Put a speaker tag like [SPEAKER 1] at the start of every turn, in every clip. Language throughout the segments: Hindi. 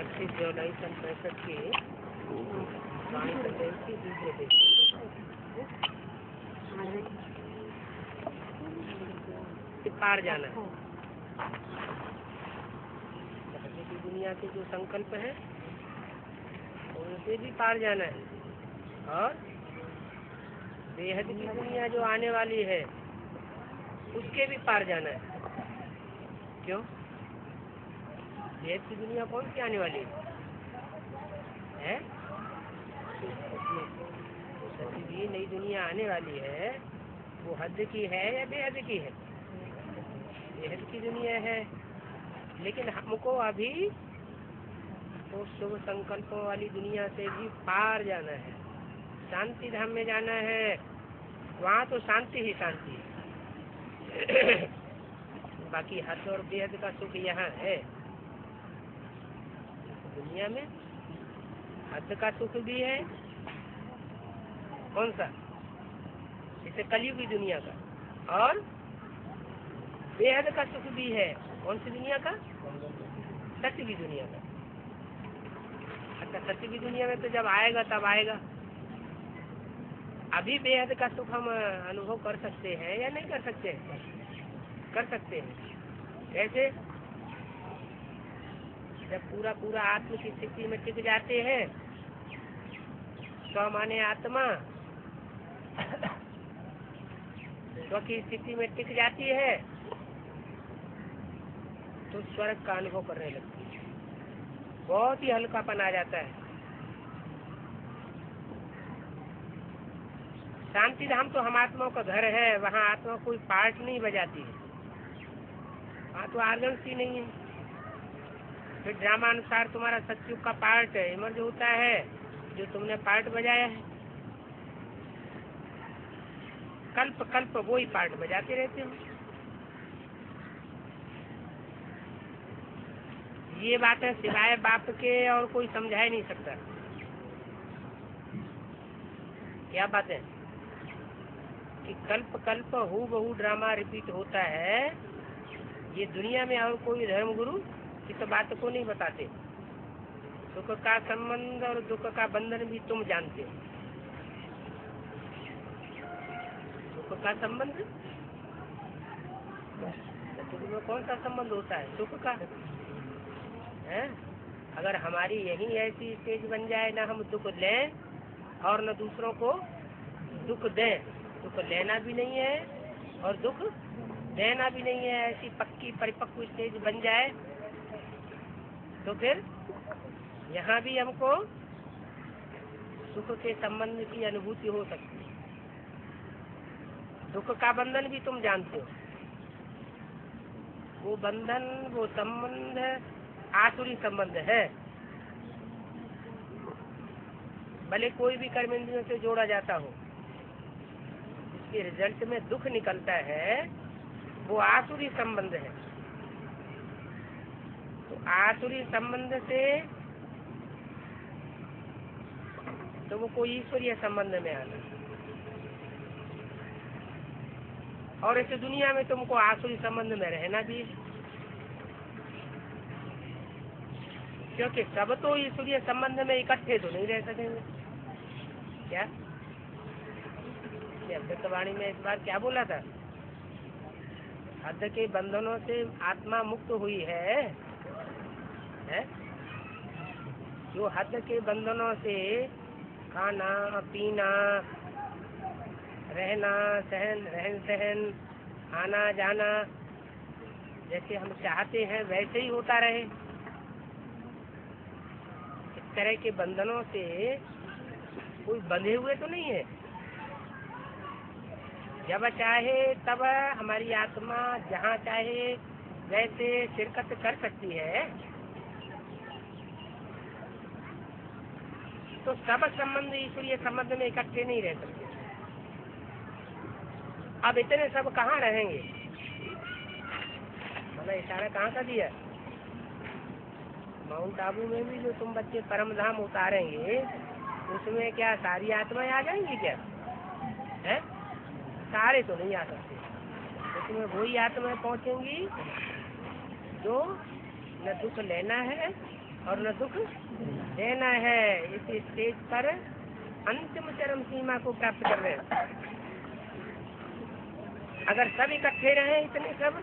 [SPEAKER 1] 31 जुलाई सन 65 के वाणी संदेश की दूसरे पेज पार जाना है। की दुनिया के जो संकल्प है उनसे भी पार जाना है, और बेहद की दुनिया जो आने वाली है उसके भी पार जाना है। क्यों? बेहद की दुनिया कौन सी आने वाली है? ये नई दुनिया आने वाली है वो हद की है या बेहद की है? बेहद की दुनिया है, लेकिन हमको अभी तो शुभ संकल्पों वाली दुनिया से भी पार जाना है, शांति धाम में जाना है। वहाँ तो शांति ही शांति है। बाकी हद और बेहद का सुख यहाँ है। दुनिया में हद का सुख भी है, कौन सा? इसे कलयुगी दुनिया का, और बेहद का सुख भी है, कौन सी दुनिया का? सत्य की दुनिया का। अच्छा, सत्य की दुनिया में तो जब आएगा तब आएगा। अभी बेहद का सुख हम अनुभव कर सकते हैं या नहीं कर सकते हैं? कर सकते हैं। कैसे? जब पूरा पूरा आत्म की स्थिति में टिक जाते हैं, स्व माने आत्मा स्व की स्थिति में टिक जाती है तो स्वर्ग का अनुभव करने लगती है, बहुत ही हल्कापन आ जाता है। शांति धाम तो हम आत्माओं का घर है, वहाँ आत्मा कोई पार्ट नहीं बजाती है, वहाँ तो आर्गन्स ही नहीं है। फिर ड्रामा अनुसार तुम्हारा सत्युग का पार्ट इमर्ज होता है, जो तुमने पार्ट बजाया है। कल्प कल्प वो ही पार्ट बजाते रहते हो। ये बात है, सिवाय बाप के और कोई समझा ही नहीं सकता। क्या बात है कि कल्प कल्प हू बहु ड्रामा रिपीट होता है। ये दुनिया में और कोई धर्म गुरु इस बात को नहीं बताते। सुख का संबंध और दुख का बंधन भी तुम जानते हो। सुख का संबंध, में कौन सा संबंध होता है? सुख का है। अगर हमारी यही ऐसी स्टेज बन जाए, ना हम दुख लें और न दूसरों को दुख दें, दुख लेना भी नहीं है और दुख देना भी नहीं है, ऐसी पक्की परिपक्व स्टेज बन जाए तो फिर यहाँ भी हमको सुख के संबंध की अनुभूति हो सकती है। दुख का बंधन भी तुम जानते हो। वो बंधन, वो संबंध आसुरी संबंध है। भले कोई भी कर्मेंद्रियों से जोड़ा जाता हो, इसके रिजल्ट में दुख निकलता है, वो आसुरी संबंध है। तो आसुरी संबंध से तुमको ईश्वरीय संबंध में आना, और इस दुनिया में तुमको आसुरी संबंध में रहना भी, क्योंकि सब तो ईश्वरीय संबंध में इकट्ठे तो नहीं रह सकेंगे। क्या अमृतवाणी में इस बार क्या बोला था? हद के बंधनों से आत्मा मुक्त हुई है? जो हद के बंधनों से खाना पीना, रहना सहन, रहन सहन, आना जाना जैसे हम चाहते हैं वैसे ही होता रहे, इस तरह के बंधनों से कोई बंधे हुए तो नहीं है। जब चाहे तब हमारी आत्मा जहाँ चाहे वैसे शिरकत कर सकती है। तो सब संबंध ईश्वरीय संबंध में इकट्ठे नहीं रह सकते। अब इतने सब कहाँ रहेंगे? मतलब इशारा कहाँ का दिया? माउंट आबू में भी जो तुम बच्चे परम धाम उतारेंगे, उसमें क्या सारी आत्माएं आ जाएंगी क्या? है? सारे तो नहीं आ सकते। उसमें वही आत्माएं पहुँचेंगी जो न दुख लेना है और न दुख देना है। इस स्टेज पर अंतिम चरम सीमा को प्राप्त कर रहे हैं। अगर सब इकट्ठे रहे इतने सब,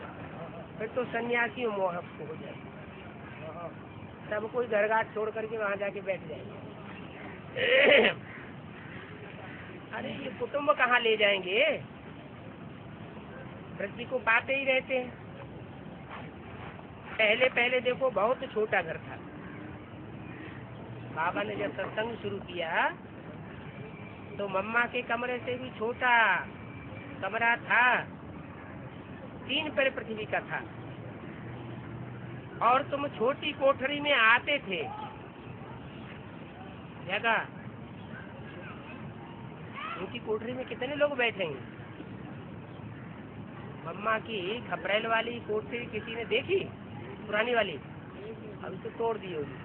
[SPEAKER 1] फिर तो सन्यासियों मोहक हो जाए, सब कोई घरघाट छोड़ करके वहां जाके बैठ जाए। अरे ये कुटुंब कहाँ ले जाएंगे, पृथ्वी को पाते ही रहते हैं। पहले पहले देखो बहुत छोटा घर था। बाबा ने जब सत्संग शुरू किया तो मम्मा के कमरे से भी छोटा कमरा था, 3 पैर पृथ्वी का था। और तुम छोटी कोठरी में आते थे, जगह छोटी कोठरी में कितने लोग बैठेंगे। मम्मा की खपरेल वाली कोठरी किसी ने देखी, पुरानी वाली, अब इसे तोड़ दी होगी।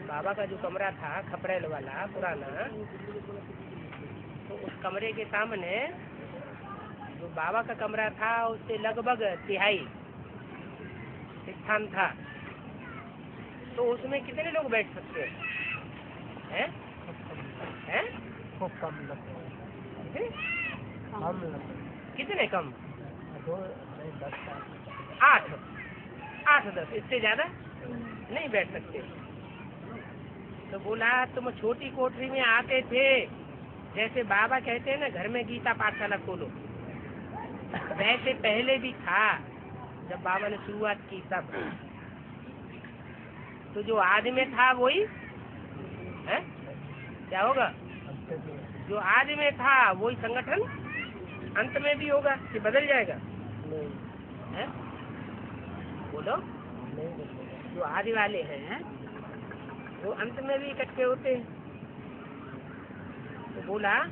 [SPEAKER 1] बाबा का जो कमरा था खपरेल वाला पुराना, तो उस कमरे के सामने जो बाबा का कमरा था उससे लगभग तिहाई स्थान था। तो उसमें कितने लोग बैठ सकते हैं? हैं?
[SPEAKER 2] खूब कम लगता है।
[SPEAKER 1] कितने कम?
[SPEAKER 2] 8
[SPEAKER 1] 10, इससे ज्यादा नहीं बैठ सकते। तो बोला तुम छोटी कोठरी में आते थे, जैसे बाबा कहते हैं ना घर में गीता पाठशाला खोलो, वैसे पहले भी था। जब बाबा ने शुरुआत की तब तो जो आदि में था वही है, क्या होगा? जो आदि में था वही संगठन अंत में भी होगा कि बदल जाएगा? है? बोलो। जो आदि वाले हैं वो अंत में भी इकट्ठे होते हैं। तो बोला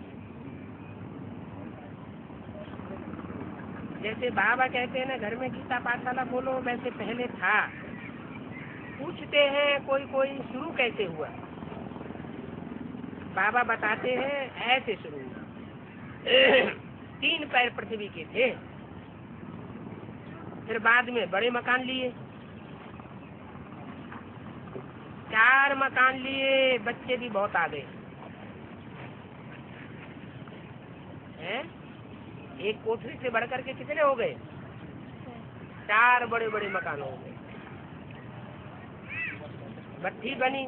[SPEAKER 1] जैसे बाबा कहते हैं ना घर में गीता पाठशाला खोलो, वैसे पहले था। पूछते हैं कोई कोई शुरू कैसे हुआ, बाबा बताते हैं ऐसे शुरू हुआ। 3 पैर पृथ्वी के थे, फिर बाद में बड़े मकान लिए, 4 मकान लिए, बच्चे भी बहुत आ गए हैं। एक कोठरी से बढ़कर के कितने हो गए? 4 बड़े बड़े मकान हो गए। भट्ठी बनी,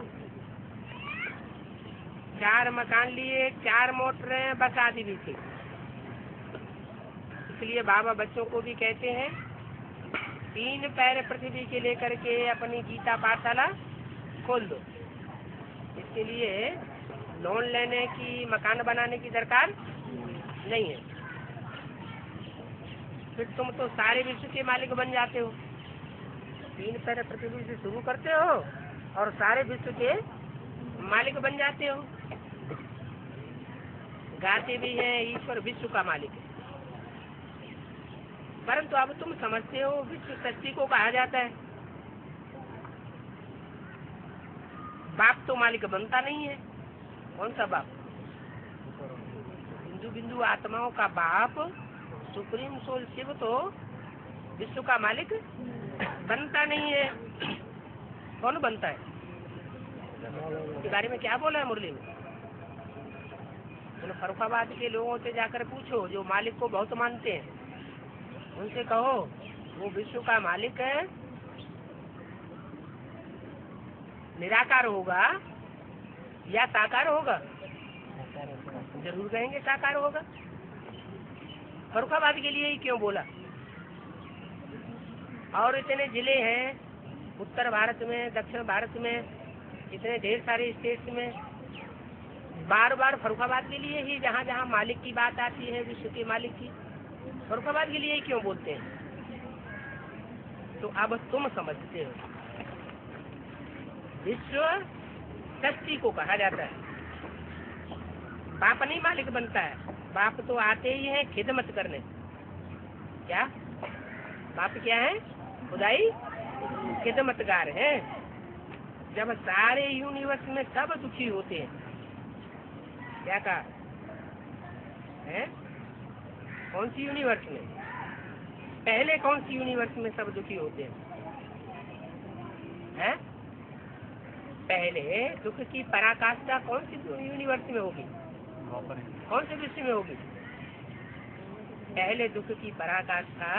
[SPEAKER 1] 4 मकान लिए, 4 मोटरें, बस आदि भी थी। इसलिए बाबा बच्चों को भी कहते हैं 3 पैर पृथ्वी के लेकर के अपनी गीता पाठशाला खोल दो। इसके लिए लोन लेने की, मकान बनाने की दरकार नहीं है। फिर तुम तो सारे विश्व के मालिक बन जाते हो। 3 पैर पृथ्वी से शुरू करते हो और सारे विश्व के मालिक बन जाते हो। गाते भी हैं ईश्वर विश्व का मालिक है। परंतु अब तुम समझते हो विश्व शक्ति को कहा जाता है। बाप तो मालिक बनता नहीं है। कौन सा बाप? बिंदु बिंदु आत्माओं का बाप सुप्रीम सोल शिव तो विश्व का मालिक बनता नहीं है। कौन बनता है? इसके बारे में क्या बोला है मुरली में? फरुखाबाद के लोगों से जाकर पूछो जो मालिक को बहुत मानते हैं, उनसे कहो वो विश्व का मालिक है, निराकार होगा या साकार होगा? जरूर कहेंगे साकार होगा। फरुखाबाद के लिए ही क्यों बोला? और इतने जिले हैं उत्तर भारत में, दक्षिण भारत में, इतने ढेर सारे स्टेट्स में, बार बार फरुखाबाद के लिए ही जहाँ जहाँ मालिक की बात आती है, विश्व के मालिक की, फरुखाबाद के लिए ही क्यों बोलते हैं? तो अब तुम समझते हो विश्व शक्ति को कहा जाता है। बाप नहीं मालिक बनता है, बाप तो आते ही हैं खिदमत करने। क्या बाप क्या है? खुदाई खिदमतगार है। जब सारे यूनिवर्स में सब दुखी होते हैं, क्या कहा है? कौन सी यूनिवर्स में? पहले कौन सी यूनिवर्स में सब दुखी होते हैं? पहले दुख की पराकाष्ठा कौन सी यूनिवर्स में होगी, कौन से विश्व में होगी? पहले दुख की पराकाष्ठा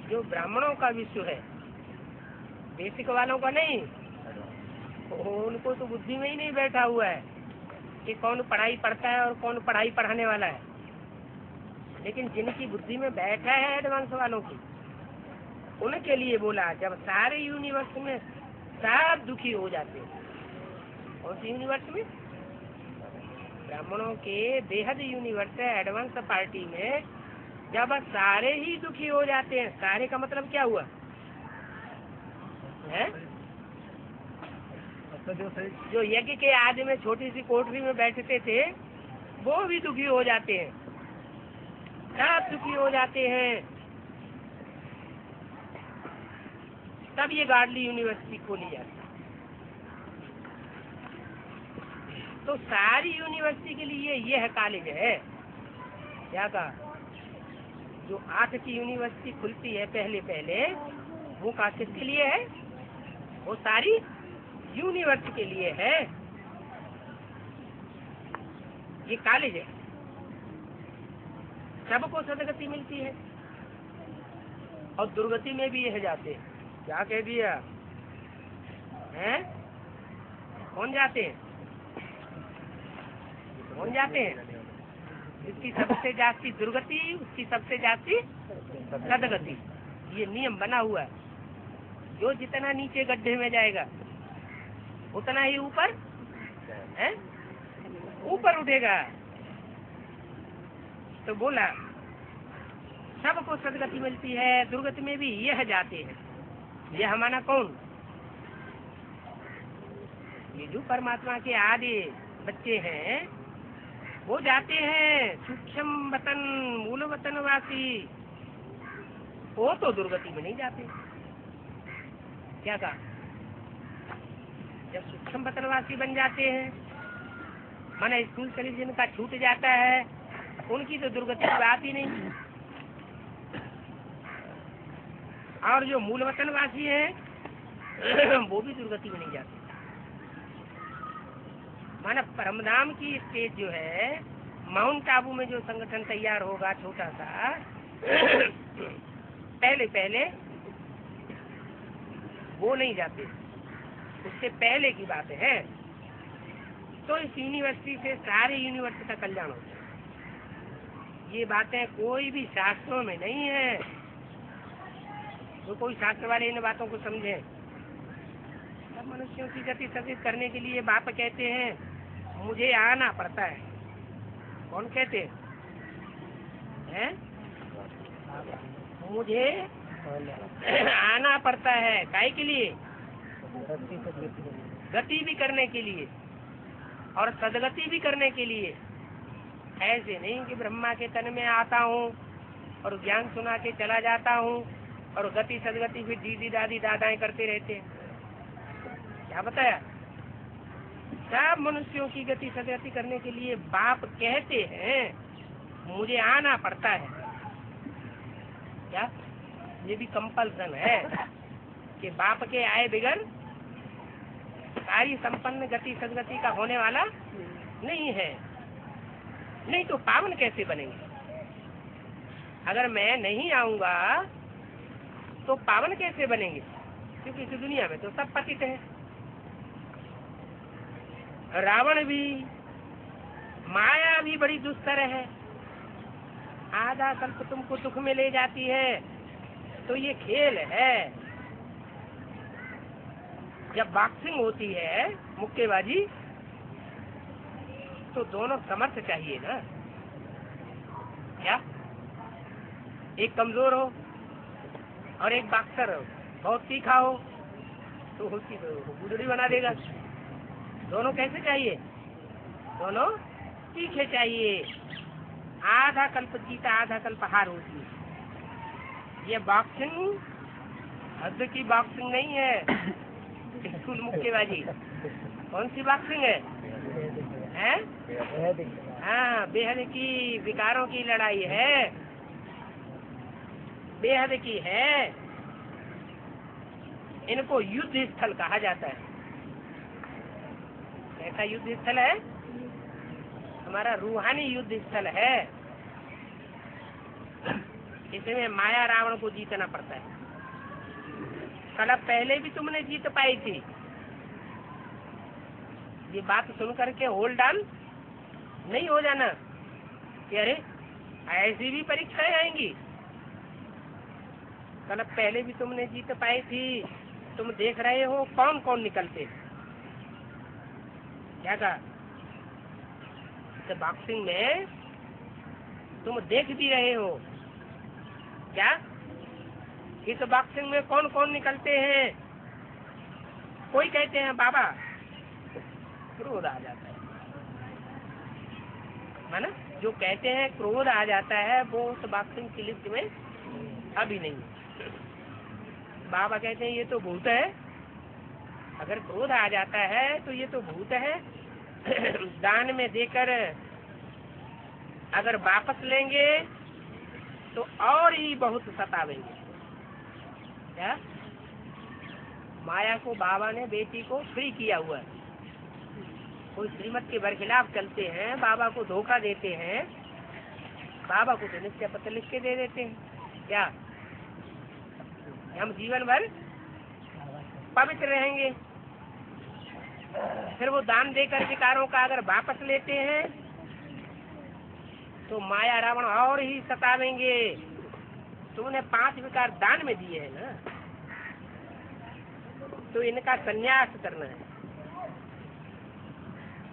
[SPEAKER 1] जो ब्राह्मणों का विश्व है, बेसिक वालों का नहीं। उनको तो बुद्धि में ही नहीं बैठा हुआ है कि कौन पढ़ाई पढ़ता है और कौन पढ़ाई पढ़ाने वाला है। लेकिन जिनकी बुद्धि में बैठा है एडवांस वालों की, उनके लिए बोला जब सारे यूनिवर्स में सब दुखी हो जाते हैं। कौन सी यूनिवर्स में? ब्राह्मणों के बेहद यूनिवर्स है, एडवांस पार्टी में जब सारे ही दुखी हो जाते हैं। सारे का मतलब क्या हुआ है? जो यज्ञ के आदि में छोटी सी कोठरी में बैठते थे वो भी दुखी हो जाते हैं, सब दुखी हो जाते हैं। तब ये गार्डली यूनिवर्सिटी खोली जाती है। तो सारी यूनिवर्सिटी के लिए यह कॉलेज है। क्या कहा? जो 8 की यूनिवर्सिटी खुलती है पहले पहले, वो का किसके लिए है? वो सारी यूनिवर्सिटी के लिए है। ये कॉलेज है, सबको सदगति मिलती है और दुर्गति में भी यह जाते हैं। क्या कह दिया हैं? कौन जाते हैं? कौन जाते हैं? इसकी सबसे जास्ती दुर्गति, उसकी सबसे जास्ती सदगति। ये नियम बना हुआ है। जो जितना नीचे गड्ढे में जाएगा उतना ही ऊपर है, ऊपर उठेगा। तो बोला सबको सदगति मिलती है, दुर्गति में भी यह जाते हैं। यह माना कौन? ये जो परमात्मा के आदि बच्चे हैं वो जाते हैं। सूक्ष्म वतन, मूल वतनवासी वो तो दुर्गति में नहीं जाते। क्या कहा? जब सूक्ष्म वतनवासी बन जाते हैं, माना स्कूल कॉलेज जिनका छूट जाता है, उनकी तो दुर्गति की बात ही नहीं। और जो मूल वतनवासी है वो भी दुर्गति में नहीं जाते। माना परमधाम की स्टेज जो है, माउंट आबू में जो संगठन तैयार होगा छोटा सा, पहले पहले वो नहीं जाते, उससे पहले की बात है। तो इस यूनिवर्सिटी से सारे यूनिवर्सिटी का कल्याण होता है। ये बातें कोई भी शास्त्रों में नहीं है। तो कोई शास्त्र वाले इन बातों को समझे। सब मनुष्यों की गति सदित करने के लिए बाप कहते हैं मुझे आना पड़ता है। कौन कहते हैं? मुझे आना पड़ता है। काहे के लिए? गति भी करने के लिए और सदगति भी करने के लिए। ऐसे नहीं कि ब्रह्मा के तन में आता हूँ और ज्ञान सुना के चला जाता हूँ और गति सदगति फिर दीदी दादी दादाएं करते रहते हैं। क्या बताया? सब मनुष्यों की गति सदगति करने के लिए बाप कहते हैं मुझे आना पड़ता है। क्या? ये भी कंपल्सन है कि बाप के आए बिगर सारी संपन्न गति सदगति का होने वाला नहीं है। नहीं तो पावन कैसे बनेंगे? अगर मैं नहीं आऊंगा तो पावन कैसे बनेंगे? क्योंकि इस दुनिया में तो सब पतित है। रावण भी, माया भी बड़ी दुस्तर है। आधा कल्प तुमको दुख में ले जाती है। तो ये खेल है। जब बॉक्सिंग होती है, मुक्केबाजी, तो दोनों समर्थ चाहिए ना। क्या? एक कमजोर हो और एक बॉक्सर हो, बहुत तीखा हो, तो उसकी तो गुदड़ी बना देगा। दोनों कैसे चाहिए? दोनों तीखे चाहिए। आधा कल्प जीता आधा कल्प हार होती है। ये बॉक्सिंग हद की बॉक्सिंग नहीं है। स्कूल मुक्केबाजी कौन सी बॉक्सिंग है? हाँ, बेहद की विकारों की लड़ाई है, बेहद की है। इनको युद्ध स्थल कहा जाता है। ऐसा युद्ध स्थल है, हमारा रूहानी युद्ध स्थल है। इसमें माया रावण को जीतना पड़ता है। कल पहले भी तुमने जीत पाई थी। ये बात सुन करके होल्ड ऑन नहीं हो जाना कि अरे ऐसी भी परीक्षाएं आएंगी। कल पहले भी तुमने जीत पाई थी। तुम देख रहे हो कौन कौन निकलते। क्या कहा? तो बॉक्सिंग में तुम देख भी रहे हो क्या इस बॉक्सिंग में कौन कौन निकलते हैं। कोई कहते हैं बाबा क्रोध आ जाता है ना। जो कहते हैं क्रोध आ जाता है वो उस बॉक्सिंग की लिस्ट में अभी नहीं। बाबा कहते हैं ये तो भूत है। अगर क्रोध आ जाता है तो ये तो भूत है। दान में देकर अगर वापस लेंगे तो और ही बहुत सतावेंगे। क्या? माया को बाबा ने बेटी को फ्री किया हुआ है। कोई श्रीमत के बरखिलाफ चलते हैं, बाबा को धोखा देते हैं, बाबा को तो निश्चय पत्र लिख के दे देते हैं। क्या हम जीवन भर पवित्र रहेंगे। फिर वो दान देकर विकारों का अगर वापस लेते हैं तो माया रावण और ही सतावेंगे। तुमने 5 विकार दान में दिए हैं ना, तो इनका संन्यास करना है।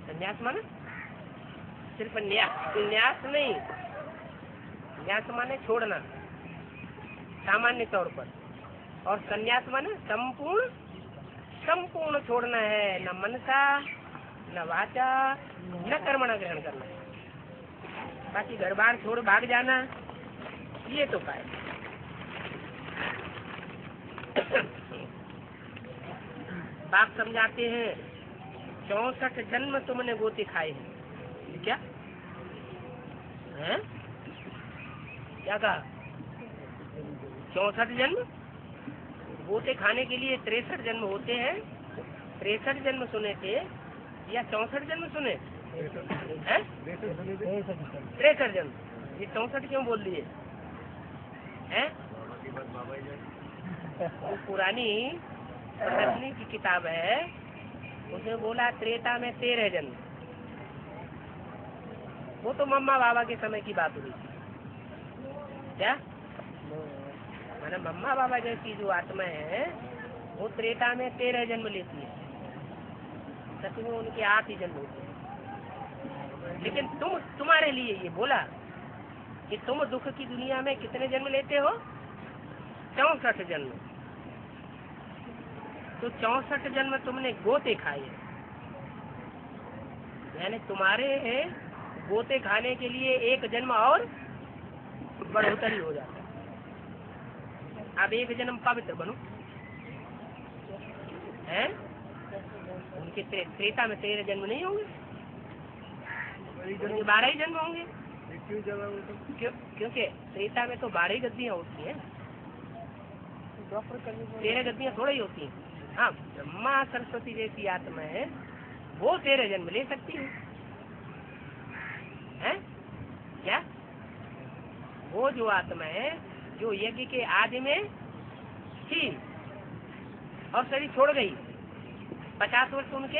[SPEAKER 1] संन्यास माने सिर्फ न्यास नहीं, न्यास माने छोड़ना सामान्य तौर पर, और संन्यास माने संपूर्ण छोड़ना है। न मनसा न वाचा न कर्मणा ग्रहण करना। बाकी घर बार छोड़ भाग जाना ये तो पाए। बाप समझाते हैं 64 जन्म तुमने गोते खाए हैं। क्या है? क्या कहा? 64 जन्म गोते खाने के लिए 63 जन्म होते हैं। 63 जन्म सुने थे या 64 जन्म सुने? 63 जन्म। ये 64 क्यों बोल दिए हैं? वो पुरानी पतंजलि की किताब है, उसने बोला त्रेता में 13 जन्म। वो तो मम्मा बाबा के समय की बात हुई। क्या माना? मम्मा बाबा जैसी जो आत्मा है वो त्रेता में 13 जन्म लेती है। सच में उनके 8 ही जन्म होते हैं। लेकिन तुम्हारे लिए ये बोला कि तुम दुख की दुनिया में कितने जन्म लेते हो? 64 जन्म। तो 64 जन्म तुमने गोते खाए, यानी तुम्हारे गोते खाने के लिए 1 जन्म और बढ़ोतरी हो जाता है। अब 1 जन्म पवित्र बनो हैं। उनके त्रेता में 13 जन्म नहीं होंगे, 12 ही जन्म होंगे। क्योंकि त्रेता में तो 12 ही गद्दियाँ होती हैं, 13 गद्दियाँ थोड़ा ही होती हैं। हाँ, ब्रह्मा सरस्वती जैसी आत्मा है वो 13 जन्म ले सकती है। क्या? वो जो आत्मा है जो यज्ञ के आदि में थी और शरीर छोड़ गई, 50 वर्ष उनके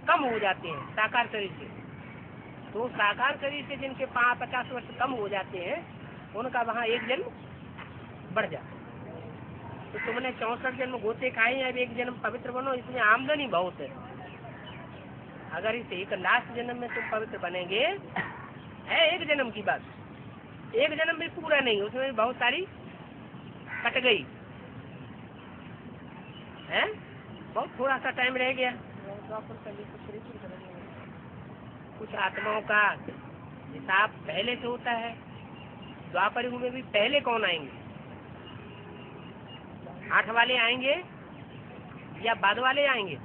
[SPEAKER 1] कम हो जाते हैं साकार शरीर से। तो साकार शरीर से जिनके 50 वर्ष कम हो जाते हैं उनका वहाँ 1 जन्म बढ़ जाता है। तो तुमने 64 जन्म गोते खाए, अब 1 जन्म पवित्र बनो। इसमें आमदनी बहुत है। अगर इस 1 लास्ट जन्म में तुम पवित्र बनेंगे, है 1 जन्म की बात, 1 जन्म भी पूरा नहीं, उसमें बहुत सारी कट गई है, बहुत थोड़ा सा टाइम रह गया। कुछ आत्माओं का हिसाब पहले से होता है। द्वापर युग में भी पहले कौन आएंगे? 8 वाले आएंगे या बाद वाले आएंगे?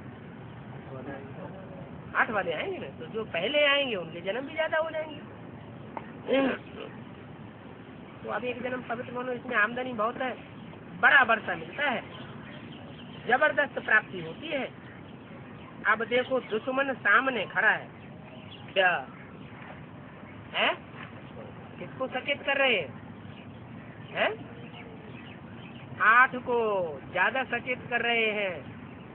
[SPEAKER 1] 8 वाले आएंगे ना। तो जो पहले आएंगे उनके जन्म भी ज्यादा हो जाएंगे। तो अब 1 जन्म पवित्र बनो, इसमें आमदनी बहुत है, बड़ा वर्षा मिलता है, जबरदस्त प्राप्ति होती है। अब देखो दुश्मन सामने खड़ा है, क्या है? किसको सचेत कर रहे हैं? 8 को ज्यादा सचेत कर रहे हैं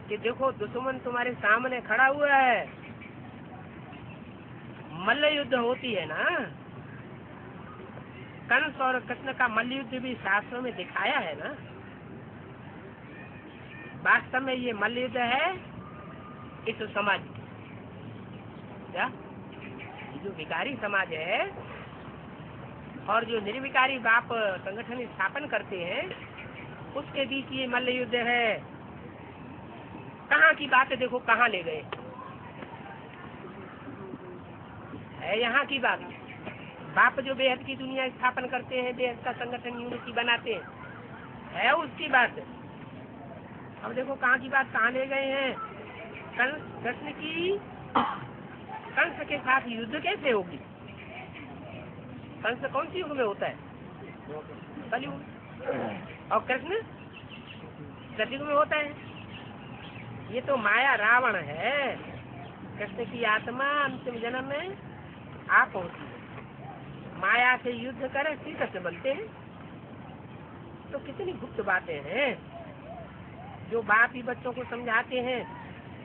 [SPEAKER 1] कि देखो दुश्मन तुम्हारे सामने खड़ा हुआ है। मल्ल युद्ध होती है ना, कंस और कृष्ण का मल्ल युद्ध भी शास्त्रों में दिखाया है ना। वास्तव में ये मल्ल युद्ध है इस समाज, क्या जो विकारी समाज है और जो निर्विकारी बाप संगठन स्थापन करते हैं, उसके बीच ये मल्ल युद्ध है। कहाँ की बात है, देखो कहाँ ले गए है। यहाँ की बात, बाप जो बेहद की दुनिया स्थापन करते हैं, बेहद का संगठन यूनिटी बनाते हैं, है उसकी बात। अब देखो कहाँ की बात कहाँ ले गए हैं। कृष्ण की कंस के साथ युद्ध कैसे होगी? कंस कौन सी युग में होता है? कलयुग। और कृष्ण सतयुग में होता है। ये तो माया रावण है। कृष्ण की आत्मा अंतिम जन्म में आ पहुंची है, माया से युद्ध कर श्री कृष्ण बनते हैं। तो कितनी गुप्त बातें हैं जो बाप ही बच्चों को समझाते हैं।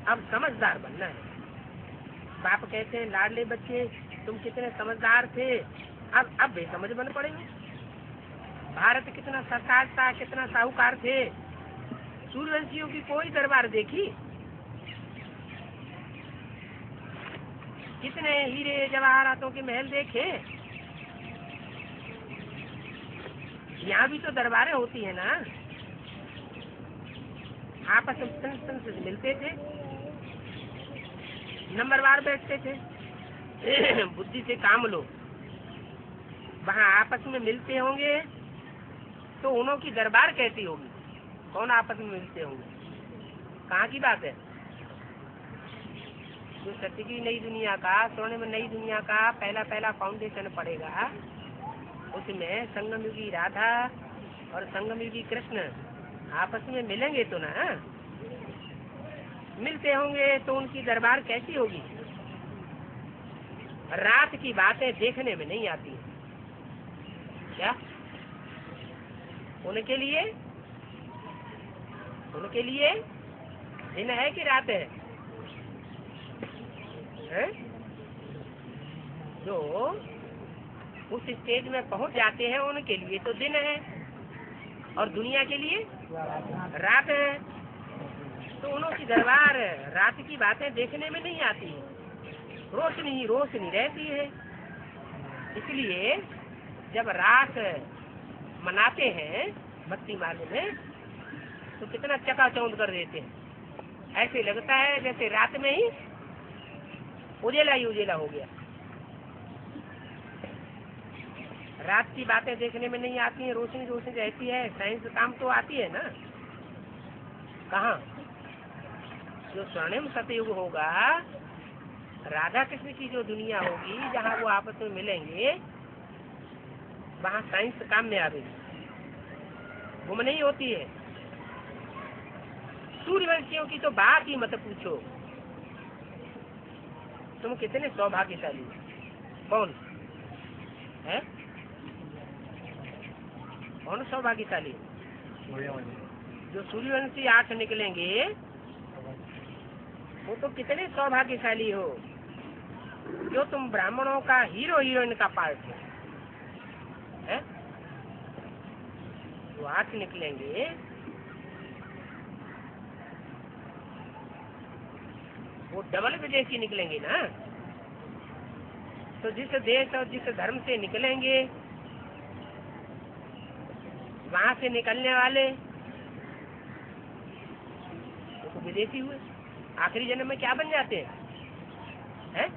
[SPEAKER 1] अब समझदार बनना है। बाप कहते हैं लाडले बच्चे तुम कितने समझदार थे, अब बेसमझ बन पड़ेंगे। भारत कितना सरकार था, कितना साहूकार थे। सूर्यवंशियों की कोई दरबार देखी? कितने हीरे जवाहरातों के महल देखे? यहाँ भी तो दरबारें होती है ना। आपस में संत से मिलते थे, नंबरवार बैठते थे। बुद्धि से काम लो। वहाँ आपस में मिलते होंगे तो उन्हों की दरबार कैसी होगी? कौन आपस में मिलते होंगे? कहाँ की बात है? जो सत्य की नई दुनिया का, स्वर्णिम नई दुनिया का पहला फाउंडेशन पड़ेगा, उसमें संगमयुगी राधा और संगमयुगी कृष्ण आपस में मिलेंगे तो ना। मिलते होंगे तो उनकी दरबार कैसी होगी? रात की बातें देखने में नहीं आती क्या? उनके लिए दिन है कि रात है? जो उस स्टेज में पहुंच जाते हैं उनके लिए तो दिन है और दुनिया के लिए रात है। तो उनकी दरबार रात की बातें देखने में नहीं आती, रोशनी ही रोशनी रहती है। इसलिए जब रात मनाते हैं भक्ति मार्ग में तो कितना चकाचौंध कर देते हैं। ऐसे लगता है जैसे रात में ही उजेला ही उजेला हो गया। रात की बातें देखने में नहीं आती है, रोशनी रोशनी रहती है। साइंस काम तो आती है ना। कहाँ? जो स्वर्णिम सतयुग होगा, राधा कृष्ण की जो दुनिया होगी, जहाँ वो आपस में मिलेंगे, वहाँ साइंस काम में आवेगी, गुम नहीं होती है। सूर्यवंशियों की तो बात ही मत पूछो। तुम कितने सौभाग्यशाली। कौन है? कौन सौभाग्यशाली? जो सूर्यवंशी 8 निकलेंगे वो तो कितने सौभाग्यशाली हो। जो तुम ब्राह्मणों का हीरो हीरोइन का पार्ट है। वो 8 निकलेंगे, वो डबल विदेशी निकलेंगे ना। तो जिस देश और जिस धर्म से निकलेंगे, वहां से निकलने वाले वो तो विदेशी हुए। आखिरी जन्म में क्या बन जाते हैं?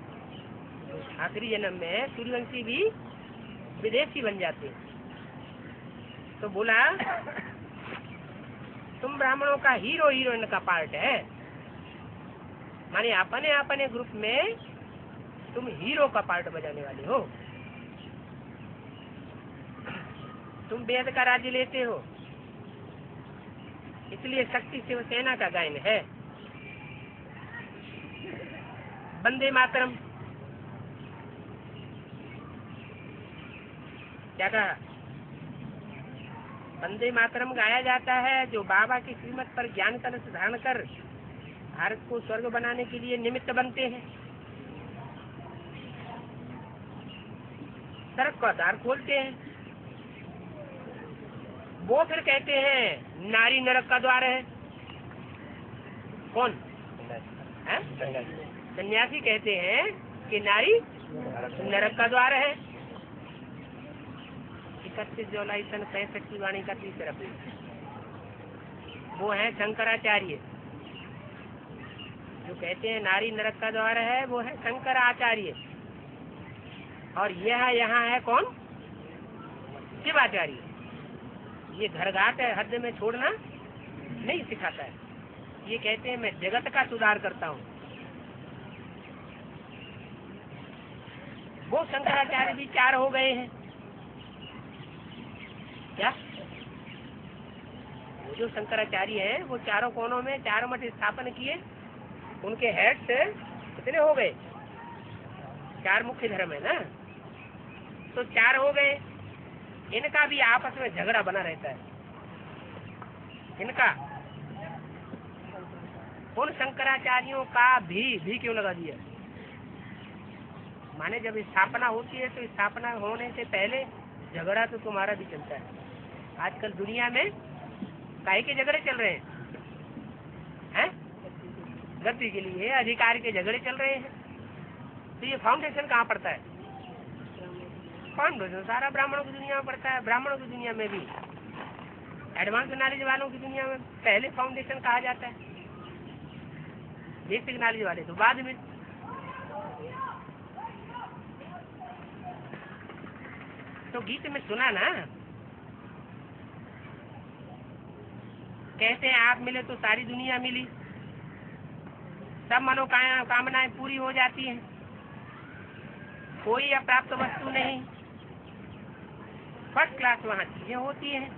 [SPEAKER 1] आखिरी जन्म में सूर्यवंशी भी विदेशी बन जाते हैं। तो बोला तुम ब्राह्मणों का हीरो हीरोइन का पार्ट है, माने अपने अपने ग्रुप में तुम हीरो का पार्ट बजाने वाले हो। तुम वेद का राज्य लेते हो, इसलिए शक्ति शिवसेना का गायन है। वंदे मातरम। क्या कहा? वंदे मातरम गाया जाता है जो बाबा की श्रीमत पर ज्ञान कलश धारण कर भारत को स्वर्ग बनाने के लिए निमित्त बनते हैं, सड़क का द्वार खोलते हैं। वो फिर कहते हैं नारी नरक का द्वार है। कौन? सन्यासी कहते हैं कि नारी नरक का द्वार है। 31 जुलाई सन 65 की वाणी का तीसरा पृष्ठ। वो है शंकराचार्य जो कहते हैं नारी नरक का द्वार है, वो है शंकराचार्य। और यह यहाँ है कौन? शिवाचार्य। ये घर घाट हद में छोड़ना नहीं सिखाता है। ये कहते हैं मैं जगत का सुधार करता हूँ। वो शंकराचार्य भी 4 हो गए हैं। क्या? वो जो शंकराचार्य हैं वो चारों कोनों में 4 मठ स्थापन किए। उनके हेड से कितने हो गए? 4 मुख्य धर्म है ना, तो 4 हो गए। इनका भी आपस में झगड़ा बना रहता है। इनका उन शंकराचार्यों का भी क्यों लगा दिया? माने जब स्थापना होती है तो स्थापना होने से पहले झगड़ा तो तुम्हारा भी चलता है। आजकल दुनिया में काहे के झगड़े चल रहे हैं? गद्दी के लिए, अधिकार के झगड़े चल रहे हैं। तो ये फाउंडेशन कहाँ पड़ता है? फाउंडेशन सारा ब्राह्मणों की दुनिया में पड़ता है। ब्राह्मणों की दुनिया में भी, एडवांस नॉलेज वालों की दुनिया में पहले फाउंडेशन कहा जाता है, बेसिक नॉलेज वाले तो बाद में। तो गीत में सुना ना, कहते हैं आप मिले तो सारी दुनिया मिली, सब मनोकामनाएं पूरी हो जाती हैं, कोई अप्राप्त वस्तु नहीं, फर्स्ट क्लास वहाँ चीजें होती हैं,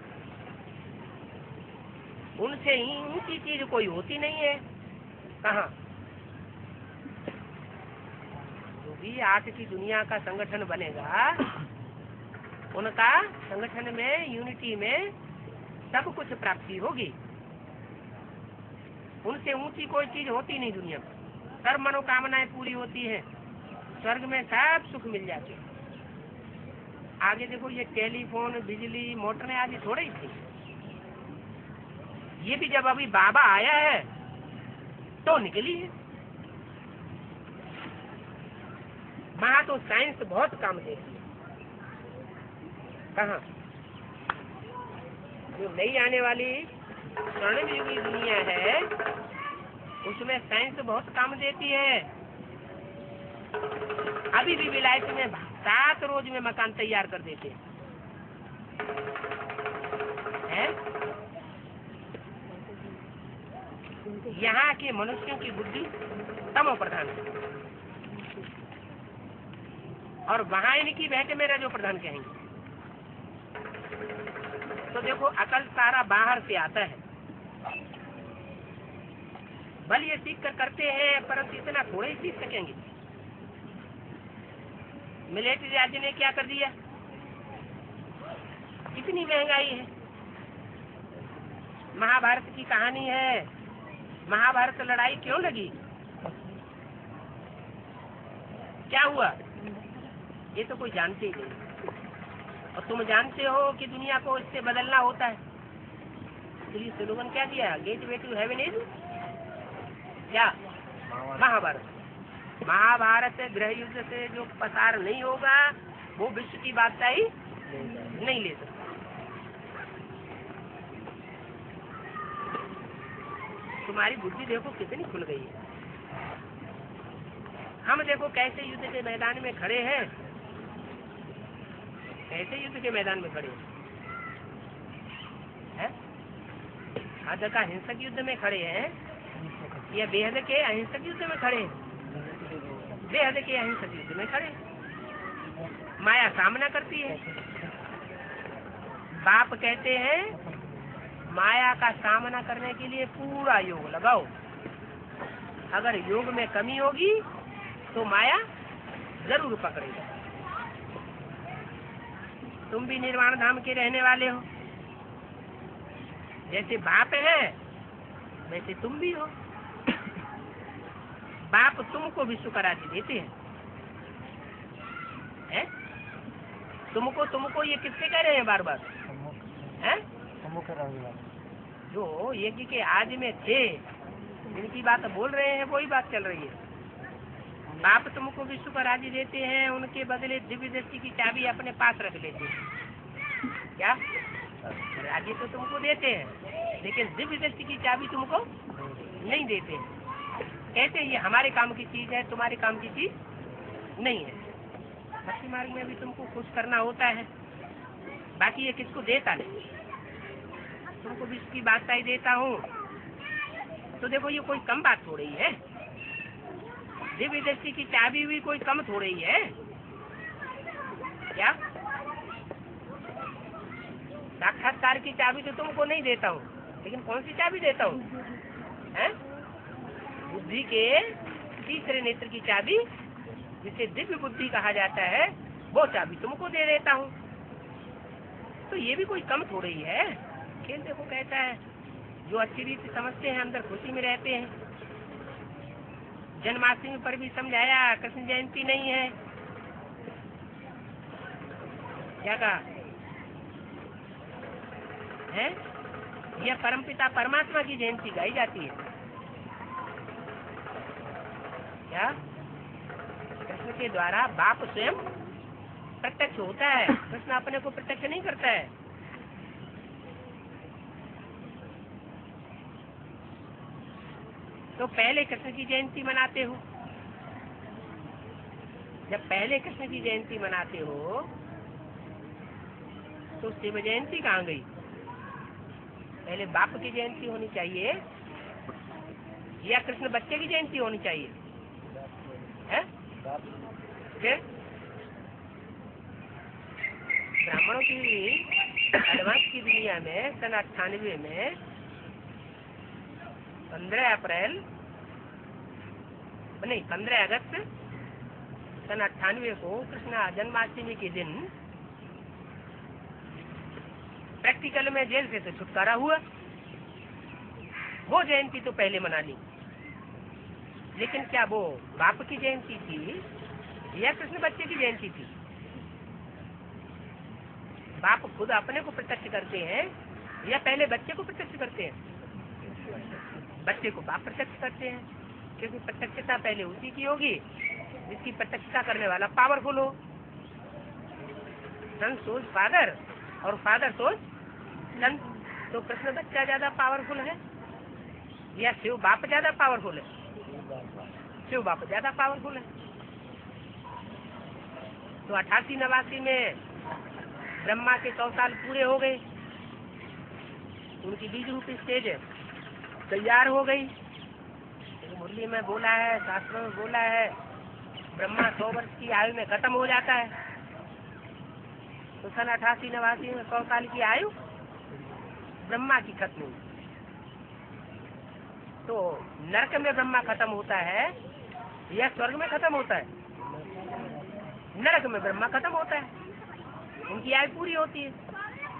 [SPEAKER 1] उनसे ही ऊंची चीज कोई होती नहीं है। कहाँ? जो भी आज की दुनिया का संगठन बनेगा, उनका संगठन में, यूनिटी में सब कुछ प्राप्ति होगी। उनसे ऊंची कोई चीज होती नहीं दुनिया में। सर्व मनोकामनाएं पूरी होती हैं, स्वर्ग में सब सुख मिल जाते हैं। आगे देखो, ये टेलीफोन, बिजली, मोटरें आदि थोड़े ही थी। ये भी जब अभी बाबा आया है तो निकली है। वहां तो साइंस बहुत काम देती है। कहाँ? जो नई आने वाली स्वर्णिम युग की दुनिया है, उसमें साइंस बहुत काम देती है। अभी भी विलायत में 7 रोज में मकान तैयार कर देते हैं। यहाँ के मनुष्यों की बुद्धि तमो प्रधान है, और वहाँ इनकी बहते में रजो प्रधान कहेंगे। तो देखो, अकल सारा बाहर से आता है। बल ये सीख कर करते हैं, परंतु इतना थोड़े ही सीख सकेंगे। मिलिट्री राज्य ने क्या कर दिया? इतनी महंगाई है। महाभारत की कहानी है। महाभारत लड़ाई क्यों लगी? क्या हुआ? ये तो कोई जानते ही नहीं। और तुम जानते हो कि दुनिया को इससे बदलना होता है। इसलिए स्लोगन क्या दिया? गेटवे टू हेवन इज क्या? महाभारत। महाभारत गृह युद्ध से जो पसार नहीं होगा वो विश्व की बादशाही नहीं ले सकता। तुम्हारी बुद्धि देखो कितनी खुल गई है। हम देखो कैसे युद्ध के मैदान में खड़े हैं, कैसे युद्ध के मैदान में खड़े हैं? हद का हिंसक युद्ध में खड़े हैं या बेहद के अहिंसक युद्ध में खड़े हैं? बेहद के अहिंसक युद्ध में खड़े। माया सामना करती है। बाप कहते हैं माया का सामना करने के लिए पूरा योग लगाओ। अगर योग में कमी होगी तो माया जरूर पकड़ेगा। तुम भी निर्वाण धाम के रहने वाले हो, जैसे बाप है वैसे तुम भी हो। बाप तुमको विश्व का राज्य देते हैं? तुमको ये किससे कह रहे हैं बार बार? जो यज्ञ के आज में थे जिनकी बात बोल रहे हैं वही बात चल रही है। बाप तुमको विश्व का राज्य देते हैं, उनके बदले दिव्य दृष्टि की चाबी अपने पास रख लेते हैं। क्या राज्य तो तुमको देते हैं लेकिन दिव्य दृष्टि की चाबी तुमको नहीं देते हैं। कहते ये हमारे काम की चीज है, तुम्हारे काम की चीज नहीं है। भक्ति मार्ग में भी तुमको खुश करना होता है, बाकी ये किसको देता नहीं। तुमको विश्व की बादशाही देता हूँ तो देखो ये कोई कम बात हो रही है। दिव्य दृष्टि की चाबी भी कोई कम हो रही है क्या? साक्षात्कार की चाबी तो तुमको नहीं देता हूँ, लेकिन कौन सी चाबी देता हूँ? बुद्धि के तीसरे नेत्र की चाबी, जिसे दिव्य बुद्धि कहा जाता है, वो चाबी तुमको दे देता हूँ। तो ये भी कोई कम हो रही है। खेल देखो कहता है, जो अच्छी रीति समझते हैं अंदर खुशी में रहते हैं। जन्माष्टमी पर भी समझाया कृष्ण जयंती नहीं है, क्या कहा है? यह परमपिता परमात्मा की जयंती गाई जाती है। क्या कृष्ण के द्वारा बाप स्वयं प्रत्यक्ष होता है, कृष्ण अपने को प्रत्यक्ष नहीं करता है। तो पहले कृष्ण की जयंती मनाते हो, जब पहले कृष्ण की जयंती मनाते हो तो शिव जयंती कहाँ गई? पहले बाप की जयंती होनी चाहिए या कृष्ण बच्चे की जयंती होनी चाहिए? है? ब्राह्मणों की एडवांस की दुनिया में सन 98 में 15 अगस्त सन 98 को कृष्ण जन्माष्टमी के दिन प्रैक्टिकल में जेल से तो छुटकारा हुआ। वो जयंती तो पहले मना ली, लेकिन क्या वो बाप की जयंती थी या कृष्ण बच्चे की जयंती थी? बाप खुद अपने को प्रत्यक्ष करते हैं या पहले बच्चे को प्रत्यक्ष करते हैं? बच्चे को बाप प्रत्यक्ष करते हैं, क्योंकि प्रत्यक्षता पहले उसी की होगी जिसकी प्रत्यक्षता करने वाला पावरफुल हो। सन सोच फादर और फादर सोच सन। तो कृष्ण बच्चा ज्यादा पावरफुल है या शिव बाप ज्यादा पावरफुल है? शिव बाप ज्यादा पावरफुल है। तो 88-89 में ब्रह्मा के 100 साल पूरे हो गए, उनकी बीज रूपी स्टेज तैयार हो गई। मुरली में बोला है, शास्त्रों में बोला है, ब्रह्मा 100 वर्ष की आयु में खत्म हो जाता है। तो सन 88-89 में 100 साल की आयु ब्रह्मा की खत्म हुई। तो नरक में ब्रह्मा खत्म होता है या स्वर्ग में खत्म होता है? नरक में ब्रह्मा खत्म होता है, उनकी आयु पूरी होती है।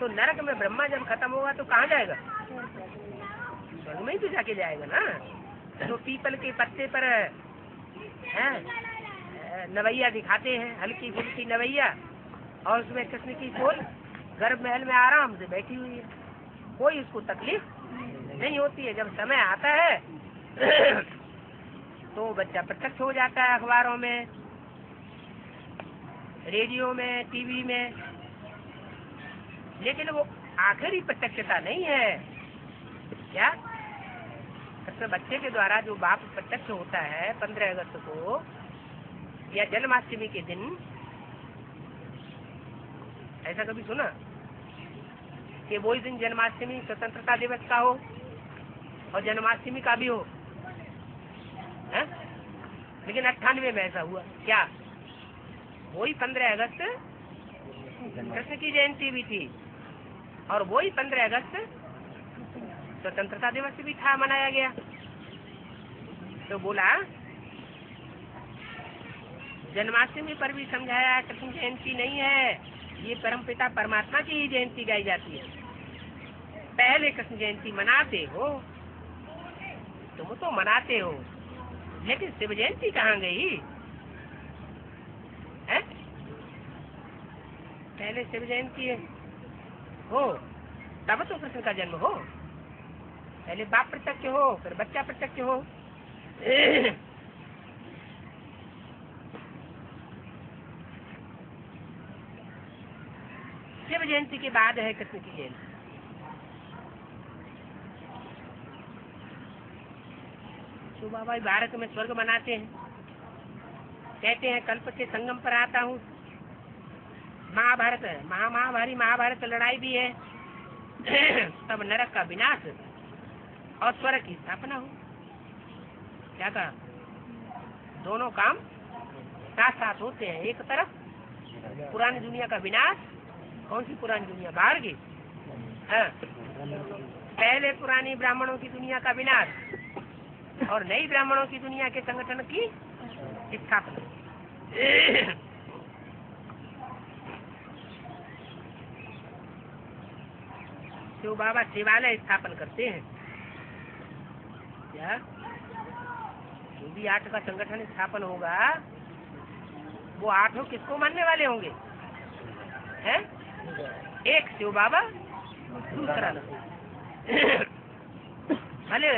[SPEAKER 1] तो नरक में ब्रह्मा जब खत्म होगा तो कहाँ जाएगा? स्वर्ग में ही तो जाके जाएगा ना। तो पीपल के पत्ते पर नवैया दिखाते हैं, हल्की फुल्की नवैया, और उसमें कृष्ण की कोल गर्भ महल में आराम से बैठी हुई है, कोई उसको तकलीफ नहीं होती है। जब समय आता है तो बच्चा प्रत्यक्ष हो जाता है, अखबारों में, रेडियो में, टीवी में, लेकिन वो आखिरी प्रत्यक्षता नहीं है। क्या कृष्ण बच्चे के द्वारा जो बाप प्रत्यक्ष होता है 15 अगस्त को या जन्माष्टमी के दिन, ऐसा कभी सुना कि वही दिन जन्माष्टमी स्वतंत्रता दिवस का हो और जन्माष्टमी का भी हो? है? लेकिन 98 में ऐसा हुआ। क्या वही 15 अगस्त कृष्ण की जयंती भी थी और वही 15 अगस्त स्वतंत्रता दिवस भी था, मनाया गया। तो बोला जन्माष्टमी पर भी समझाया कृष्ण जयंती नहीं है, ये परमपिता परमात्मा की ही जयंती गाई जाती है। पहले कृष्ण जयंती मनाते हो, तुम तो मनाते हो, लेकिन शिव जयंती कहाँ गई है? पहले शिव जयंती है हो, तब तो कृष्ण का जन्म हो। पहले बाप प्रत्यक्ष हो, फिर बच्चा प्रत्यक्ष हो। शिव जयंती के बाद है कृष्ण की जयंती। तो बाबा भारत में स्वर्ग बनाते हैं, कहते हैं कल्प के संगम पर आता हूँ। महाभारत है, महाभारी महाभारत लड़ाई भी है। तब नरक का विनाश और स्वर्ग की स्थापना हो। क्या कहा? दोनों काम साथ साथ होते हैं। एक तरफ पुरानी दुनिया का विनाश, कौन सी पुरानी दुनिया? बाहर की। हाँ, पहले पुरानी ब्राह्मणों की दुनिया का विनाश और नई ब्राह्मणों की दुनिया के संगठन की स्थापना। शिव बाबा शिवालय स्थापन करते हैं। क्या जो भी 8 का संगठन स्थापन होगा, वो 8 किसको मानने वाले होंगे? हैं? एक शिव बाबा, दूसरा भले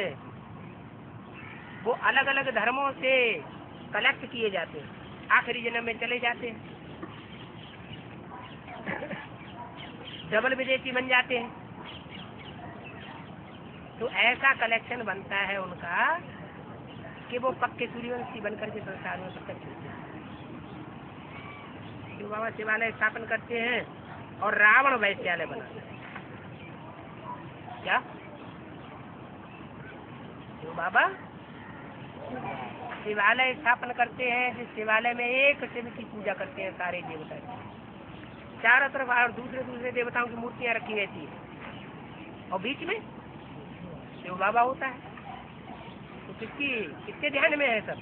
[SPEAKER 1] वो अलग अलग धर्मों से कलेक्ट किए जाते हैं, आखिरी जन्म में चले जाते हैं, डबल विदेशी बन जाते हैं। तो ऐसा कलेक्शन बनता है उनका कि वो पक्के सूर्यवंशी बनकर के संसार में प्रत्यक्ष होते हैं। शिव बाबा शिवालय स्थापन करते हैं और रावण वैश्यालय बनाते हैं। क्या शिव बाबा शिवालय स्थापन करते हैं, जिस शिवालय में एक शिव की पूजा करते हैं सारे देवता। चारों तरफ और दूसरे दूसरे देवताओं की मूर्तियां रखी रहती है और बीच में शिव बाबा होता है। तो किसके ध्यान में है? सब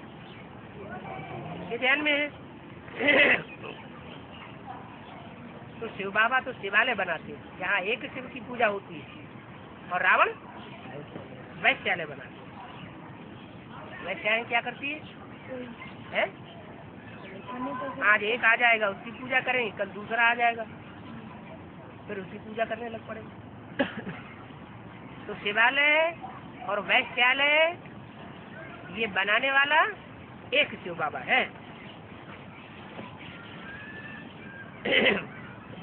[SPEAKER 1] किसके ध्यान में है? तो शिव बाबा तो शिवालय बनाते हैं जहाँ एक शिव की पूजा होती है, और रावण वैश्यालय बनाते हैं। वैश्याएं क्या करती है? आज एक आ जाएगा, उसकी पूजा करेंगे, कल दूसरा आ जाएगा, फिर उसकी पूजा करने लग पड़ेगा। तो शिवालय और वैश्यालय ये बनाने वाला एक शिव बाबा है।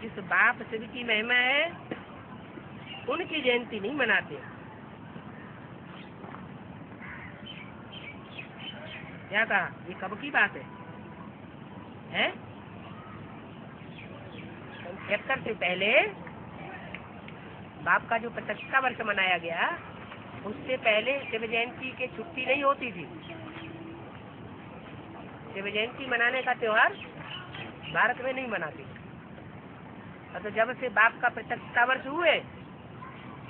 [SPEAKER 1] जिस बाप शिव की महिमा है, उनकी जयंती नहीं मनाते। क्या कहा? ये कब की बात है? 75 से पहले बाप का जो 75वां वर्ष मनाया गया, उससे पहले शिव जयंती की छुट्टी नहीं होती थी। शिव जयंती मनाने का त्योहार भारत में नहीं मनाते। तो जब से बाप का 75वां वर्ष हुए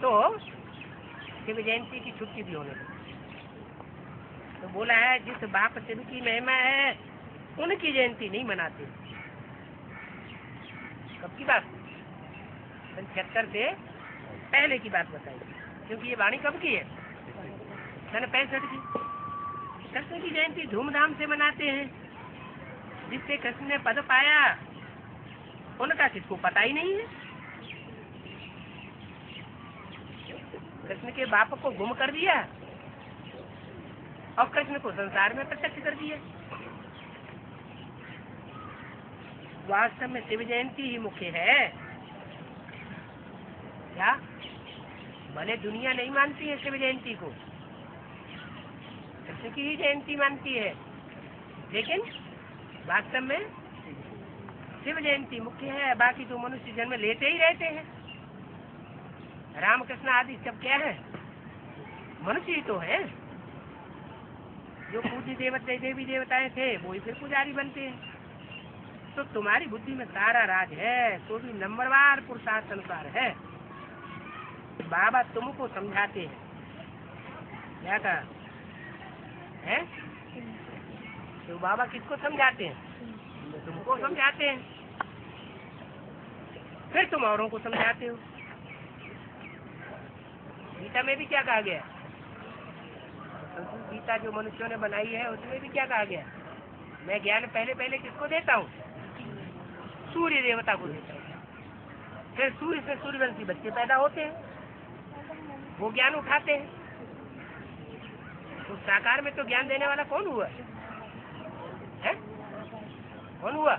[SPEAKER 1] तो शिव जयंती की छुट्टी भी होने लगी। तो बोला है जिस बाप शिव की महिमा है, उनकी जयंती नहीं मनाते। कब की बात? 75 से पहले की बात बताई, क्योंकि ये वाणी कब की है? 65 की। कृष्ण की जयंती धूमधाम से मनाते हैं। जिससे कृष्ण ने पद पाया, उनका किसको पता ही नहीं है। कृष्ण के बाप को गुम कर दिया और कृष्ण को संसार में प्रत्यक्ष कर दिया। वास्तव में शिव जयंती ही मुख्य है। क्या भले दुनिया नहीं मानती है शिव जयंती को, कृष्ण की ही जयंती मानती है, लेकिन वास्तव में शिव जयंती मुख्य है। बाकी तो मनुष्य जन्म लेते ही रहते हैं। रामकृष्ण आदि सब क्या है? मनुष्य ही तो है। जो पूज्य देवी देवताएं थे, वो ही फिर पुजारी बनते हैं। तो तुम्हारी बुद्धि में सारा राज है, तो भी नंबरवार पुरुषार्थ अनुसार है। बाबा तुमको समझाते हैं। क्या कहा है? तो बाबा किसको समझाते हैं? तुमको समझाते हैं, फिर तुम औरों को समझाते हो। गीता में भी क्या कहा गया? संस्कृत गीता जो मनुष्यों ने बनाई है उसमें भी क्या कहा गया? मैं ज्ञान पहले पहले किसको देता हूँ? सूर्य देवता को देता हूँ। फिर सूर्य से सूर्यवंशी बच्चे पैदा होते हैं, वो ज्ञान उठाते हैं। उस साकार में तो ज्ञान देने वाला कौन हुआ है? कौन हुआ?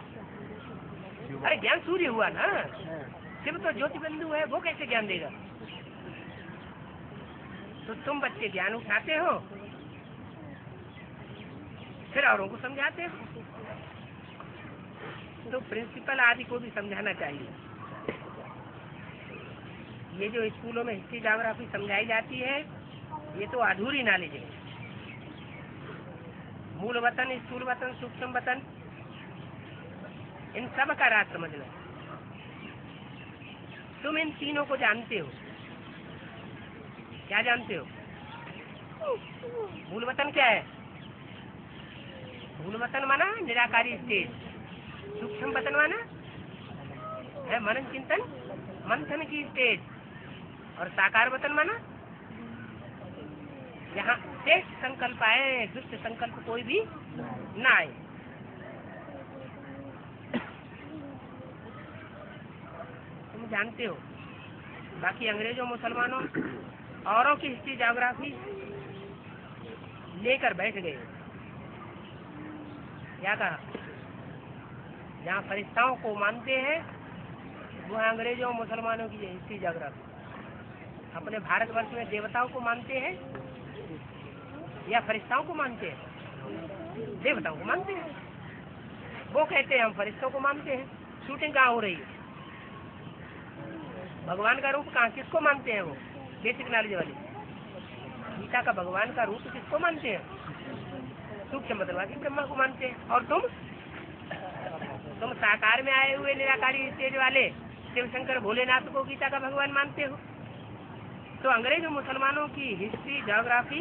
[SPEAKER 1] अरे ज्ञान सूर्य हुआ ना। शिव तो ज्योति बिंदु है, वो कैसे ज्ञान देगा? तो तुम बच्चे ज्ञान उठाते हो, फिर औरों को समझाते हो। तो प्रिंसिपल आदि को भी समझाना चाहिए। ये जो स्कूलों में हिस्ट्री ज्योग्राफी समझाई जाती है, ये तो अधूरी नॉलेज है। मूल वतन, स्थूल वतन, सूक्ष्म वतन, इन सब का राज समझना। तुम इन तीनों को जानते हो। क्या जानते हो? मूल वतन क्या है? मूल वतन माना निराकारी स्टेज। सूक्ष्म वतन माना है मनन चिंतन मंथन की स्टेज। और साकार वतन माना यहाँ श्रेष्ठ संकल्प आए, दुष्ट संकल्प कोई भी ना आए। तुम जानते हो। बाकी अंग्रेजों मुसलमानों औरों की हिस्ट्री ज्योग्राफी लेकर बैठ गए। क्या कहा? जहाँ फरिश्ताओं को मानते हैं वहाँ अंग्रेजों मुसलमानों की हिस्ट्री ज्योग्राफी। अपने भारतवर्ष में देवताओं को मानते हैं या फरिश्ताओं को मानते हैं? देवताओं को मानते हैं। वो कहते हैं हम फरिश्तों को मानते हैं। शूटिंग कहाँ हो रही है? भगवान का रूप कहाँ, किसको मानते हैं? वो बेसिक नॉलेज वाले गीता का भगवान का रूप किसको मानते हैं? सूक्ष्म मतवादी ब्रह्मा को मानते हैं। और तुम साकार में आए हुए निराकारी स्टेज वाले शिव शंकर भोलेनाथ को गीता का भगवान मानते हो। तो अंग्रेज और मुसलमानों की हिस्ट्री ज्योग्राफी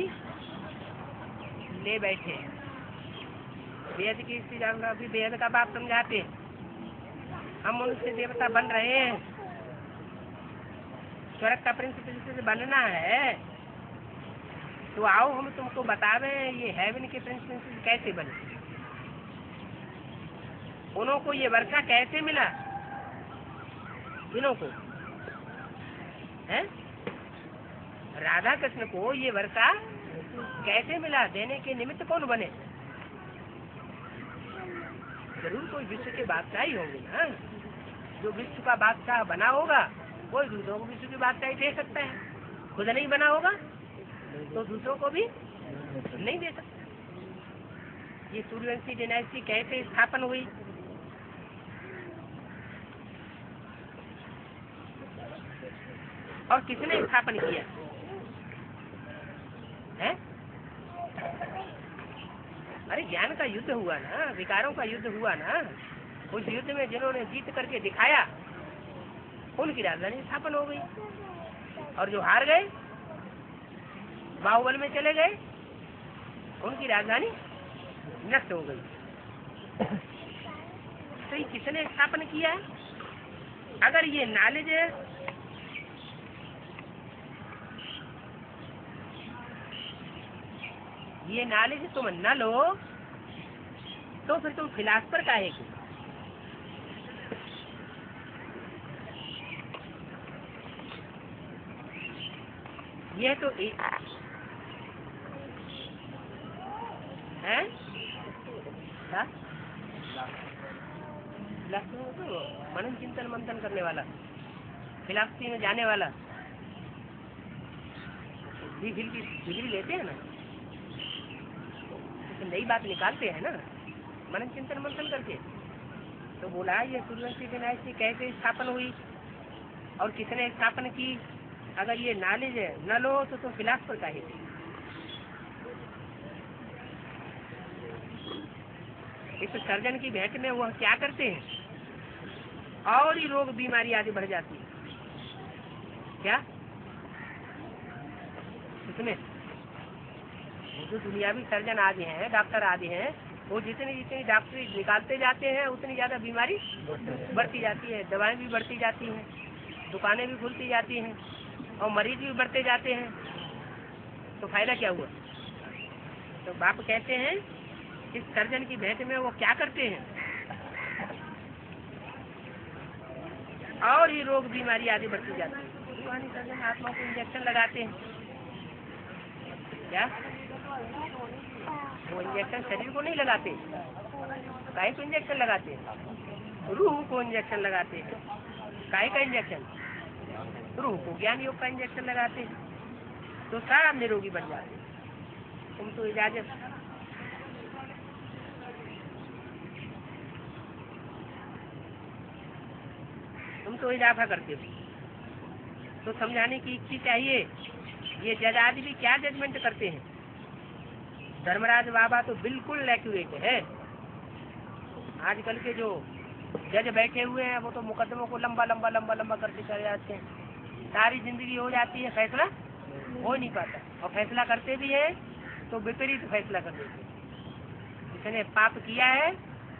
[SPEAKER 1] ले बैठे। वेद की हिस्ट्री ज्योग्राफी वेद का बाप समझाते। हम उनसे देवता बन रहे हैं। स्वर्ग का प्रिंसिपल से बनना है तो आओ हम तुमको बतावे ये हेवन के प्रिंसिपल कैसे बने। उन्हों को ये वर्षा कैसे मिला? इन्हों को है राधा कृष्ण को ये वर्षा कैसे मिला? देने के निमित्त कौन बने? जरूर कोई विश्व के बादशाह ही होंगे ना। जो विश्व का बादशाह बना होगा कोई दूसरों को विश्व की बादशाही दे सकता है। खुद नहीं बना होगा तो दूसरों को भी नहीं दे सकता। ये सूर्यवंशी डायनेस्टी कैसे स्थापन हुई? और किसने स्थापन किया है? अरे ज्ञान का युद्ध हुआ ना, विकारों का युद्ध हुआ ना। उस युद्ध में जिन्होंने जीत करके दिखाया उनकी राजधानी स्थापन हो गई। और जो हार गए बाहुबल में चले गए उनकी राजधानी नष्ट हो गई। तो ये किसने स्थापन किया है? अगर ये नॉलेज है ये नॉलेज तुम न लो तो फिर तुम फिलासफर काहे की? यह तो एक है तो मनन चिंतन मंथन करने वाला, फिलासफी में जाने वाला। डिग्री लेते हैं ना तो नई बात निकालते हैं ना मनन चिंतन मंथन करके। तो बोला ये सूर्यवंशी डायनेस्टी कैसे स्थापन हुई और किसने स्थापन की? अगर ये नॉलेज न लो तो तुम फिलासफर काहे थे? इस सर्जन की भेंट में वह क्या करते हैं और ही रोग बीमारी आदि बढ़ जाती है। क्या इसमें जो दुनियावी सर्जन आदि हैं, डॉक्टर आदि हैं, वो जितनी जितनी डॉक्टरी निकालते जाते हैं उतनी ज़्यादा बीमारी बढ़ती जाती है, दवाएं भी बढ़ती जाती हैं, दुकानें भी खुलती जाती हैं और मरीज भी बढ़ते जाते हैं। तो फायदा क्या हुआ? तो बाप कहते हैं इस सर्जन की भेंट में वो क्या करते हैं, और ही रोग बीमारी आदि बढ़ती जाती है। रूहानी सर्जन आत्मा को इंजेक्शन लगाते हैं। क्या वो इंजेक्शन शरीर को नहीं लगाते, काहे को इंजेक्शन लगाते हैं? रूह को इंजेक्शन लगाते हैं। काहे का इंजेक्शन? रूह को ज्ञान योग का इंजेक्शन लगाते हैं। तो सब निरोगी बन जाते हैं। तुम तो इजाजत इजाफा करते हो। तो समझाने की इच्छा चाहिए। ये जज आदि भी क्या जजमेंट करते हैं? धर्मराज बाबा तो बिल्कुल एक्यूरेट है। आजकल के जो जज बैठे हुए हैं वो तो मुकदमों को लंबा लंबा लंबा लंबा करते चले जाते हैं। सारी जिंदगी हो जाती है, फैसला हो नहीं पाता, और फैसला करते भी हैं तो विपरीत फैसला कर देते हैं। जिसने पाप किया है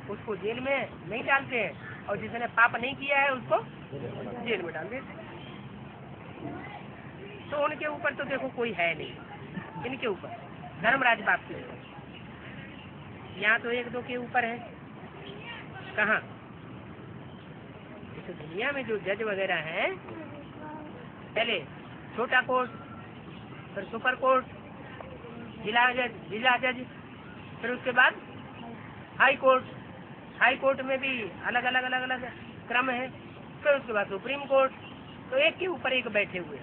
[SPEAKER 1] उसको जेल में नहीं डालते हैं, और जिसने पाप नहीं किया है उसको जेल में डाल देते हैं। तो उनके ऊपर तो देखो कोई है नहीं, इनके ऊपर धर्मराज बाप के ऊपर। यहाँ तो एक दो के ऊपर है। कहाँ? इस दुनिया में जो जज वगैरह हैं, पहले छोटा कोर्ट, फिर सुपर कोर्ट, जिला जज, फिर उसके बाद हाई कोर्ट। हाई कोर्ट में भी अलग अलग अलग अलग क्रम है। फिर उसके बाद सुप्रीम कोर्ट। तो एक के ऊपर एक बैठे हुए।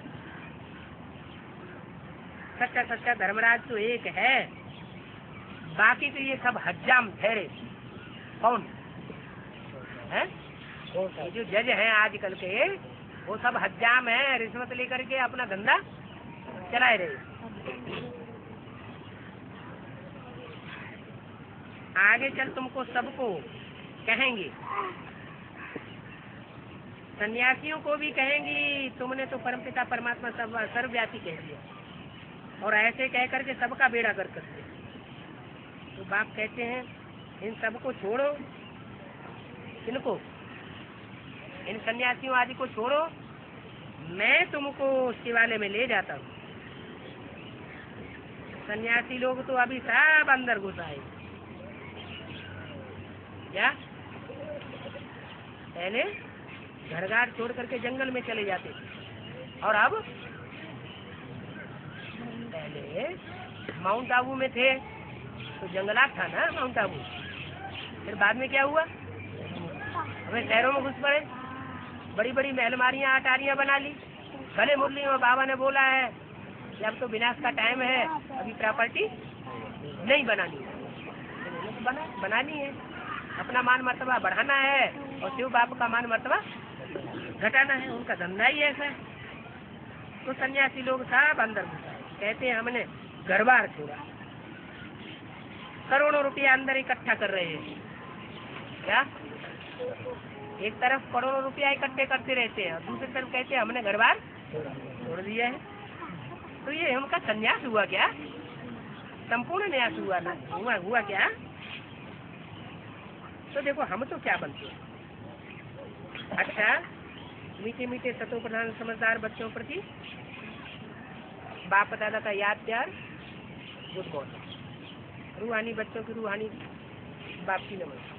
[SPEAKER 1] सच्चा सच्चा धर्मराज तो एक है, बाकी तो ये सब हज्जाम ठहरे। कौन है? ये जो जज हैं आजकल के, वो सब हज्जाम है, रिश्वत लेकर के अपना धंधा चलाए रहे। आगे चल तुमको सबको कहेंगे, सन्यासियों को भी कहेंगी, तुमने तो परमपिता परमात्मा सब सर्वव्यापी कह दिया, और ऐसे कह करके सबका बेड़ा कर सकते। तो बाप कहते हैं इन सबको छोड़ो, इनको, इन सन्यासियों आदि को छोड़ो, मैं तुमको शिवालय में ले जाता हूँ। सन्यासी लोग तो अभी सब अंदर घुस आए। क्या? पहले घर घाट छोड़ करके जंगल में चले जाते थे, और अब पहले माउंट आबू में थे तो जंगलात था ना माउंट आबू। फिर बाद में क्या हुआ? हमें शहरों में घुस पड़े, बड़ी बड़ी महलमारियां अटारियां बना ली। भले मुरली में बाबा ने बोला है कि अब तो विनाश का टाइम है, अभी प्रॉपर्टी नहीं बनानी है। बनानी है, अपना मान मर्तबा बढ़ाना है, और शिव बाप का मान मर्तबा घटाना है। उनका धंधा ही ऐसा है। तो सन्यासी लोग सब अंदर घुसा, कहते हैं हमने घर बार छोड़ा। करोड़ों रुपया अंदर इकट्ठा कर रहे हैं। क्या? एक तरफ करोड़ों रुपया इकट्ठे करते रहते हैं, और दूसरी तरफ कहते हैं हमने घर बार छोड़ दिया है। तो ये उनका संन्यास हुआ क्या? संपूर्ण न्यास हुआ ना? हुआ क्या? तो देखो हम तो क्या बनते हैं। अच्छा, मीठे मीठे सतो प्रधान समझदार बच्चों प्रति बाप दादा का याद प्यार गुड मॉर्निंग। रूहानी बच्चों की रूहानी बाप की नमस्ते।